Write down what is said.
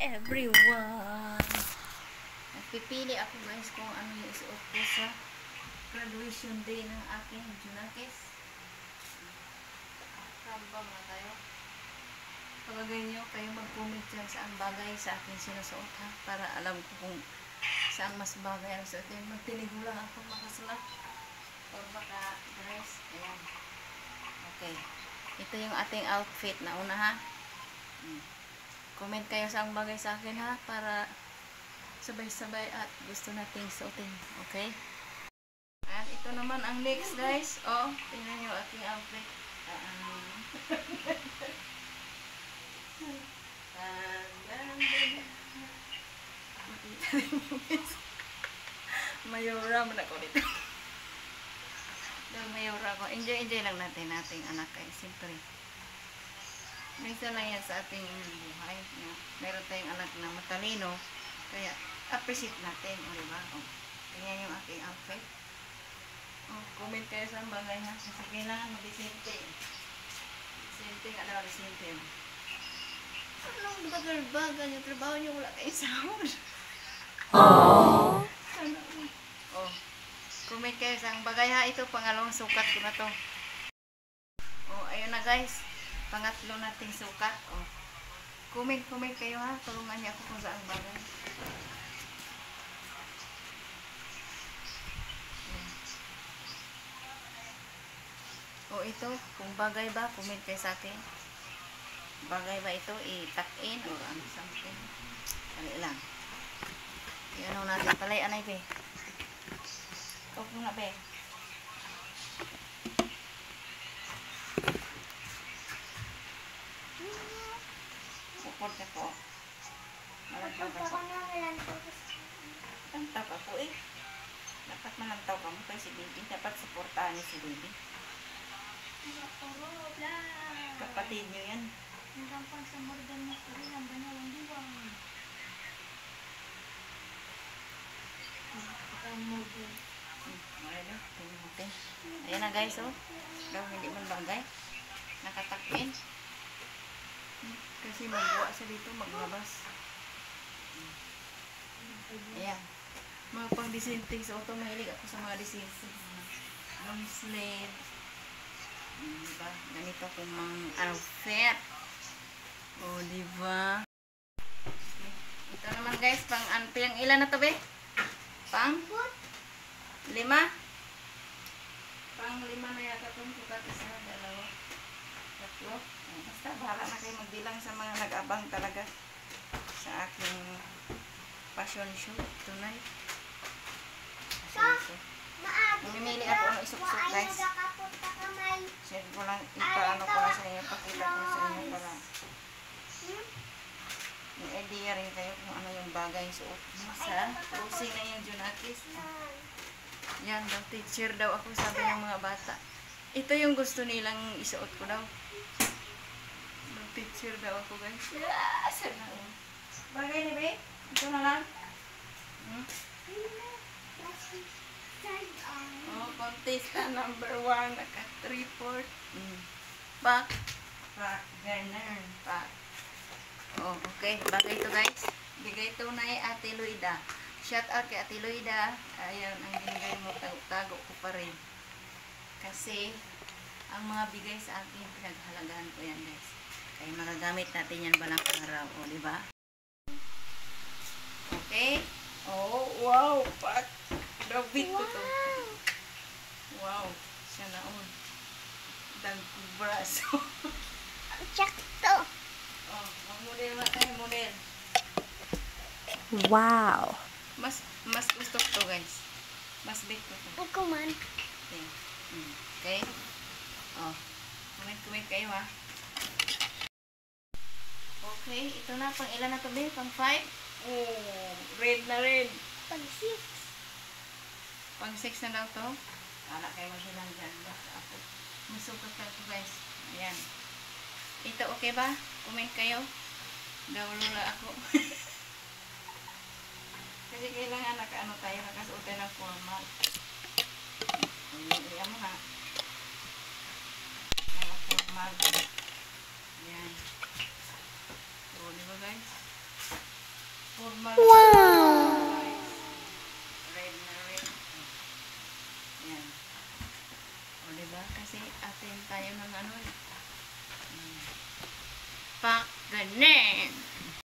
everyone! Nagpipili ako guys kung ano yung isuot ko sa graduation day ng aking Junakis. Rambam na tayo. Pagagay nyo, kayo mag-comment dyan saan bagay sa aking sinusuot ha, para alam ko kung saan mas bagay ang suotin. Magtinigo lang ako makasala or baka dress. Ayan. Okay. Ito yung ating outfit na una ha. Comment kayo sa ang bagay sa akin ha, para sabay-sabay at gusto nating suotin. Okay? At ito naman ang next guys. Oh, tingnan nyo aking outfit. Mayora man ako dito. Mayora ko. Enjoy lang natin ating anak ay siyempre. Minsan lang yan sa ating buhay na meron tayong anak na matalino, kaya appreciate natin, o diba? O, tingnan yung aking outfit. O, comment kayo sa bagay ha, kasi kailangan mag-disente. Disente nga daw, disente. Anong bagal-bagal yung trabaho nyo, wala kayong sahod. Aww. O, comment kayo sa bagay ha, ito pangalawang sukat ko na to. O, ayun na guys. Pangatlo nating sukat. Oh. Comment kayo ha. Tulungan niyo ako kung saan bagay. O ito, kung bagay ba, comment kayo sa akin. Bagay ba ito, i-tuck in or ano something. Dali lang. Yan natin. Palayan ay be. Ikaw kung na be. Support ako. Malantaw ako. Malantaw ako eh. Dapat malantaw ka mo kay si baby. Dapat supportahan niyo si baby. Kapatid niyo yan. Hanggang pang sa morgan na ko rin ang banawang diwang. Ayan na guys oh. Daw hindi man bagay. Nakatakin. Kasi magbuwa sa dito, maglabas. Ayan. Mga pang-disenteng sa auto, mahilig ako sa mga disenteng. Long sleeve. Diba? Ganito kong mga outfit. O, diba? Ito naman guys, pang ilan na to be? Pang? 5? Pang 5 na yata itong sukat. 1, 2, 3. Basta bahala na kayo magbilang sa mga nag-abang talaga sa aking fashion show tonight. Mamimili ako ng isuk-suk guys. Share ko lang, ipaano ko na sa inyo, pakita ko sa inyo para may idea rin kayo kung ano yung bagay suot sa closing na yung Junakis. Yan daw, teacher daw ako, sabi ng mga bata. Ito yung gusto nilang isuot ko daw. Teacher daw ako guys. Sana. Bagay ni be? Ito na lang. Oh, contestant number 1. Naka 3/4. Back. Ganun. Back. Oh, okay. Bagay ito guys. Bigay ito na Ate Luida. Shout out kay Ate Luida. Ayan, ang binigay mo. Tago ko pa rin. Kasi, ang mga bigay sa akin, pinaghalagahan ko yan guys. Kaya magagamit natin yan balang araw, o diba? Okay? Oh, wow! Pat! Dabit ko to. Wow! Siya naon. Dagkong braso. Sakto. Oh, mag-model ba tayo? Model. Wow. Mas gusto ko to guys. Mas big ko to. Ako man. Okay. Okay? Oh. Comment kayo ha. Okay, ito na. Pang ilan na to ba? Pang 5? Oh, red na red. Pang 6. Pang 6 na daw to. Kala kayo maghilang dyan. Ako. Masukat ka to guys. Ayan. Ito okay ba? Comment kayo. Dawlula ako. Kasi kailangan naka-ano tayo. Nakasuotin ng formal. Ayan mo ha. Naka-formal. Ayan. So, di ba guys? normal. Wow! Red na red. Yan. O, diba? Kasi atin tayo ng ano. Pak, ganun.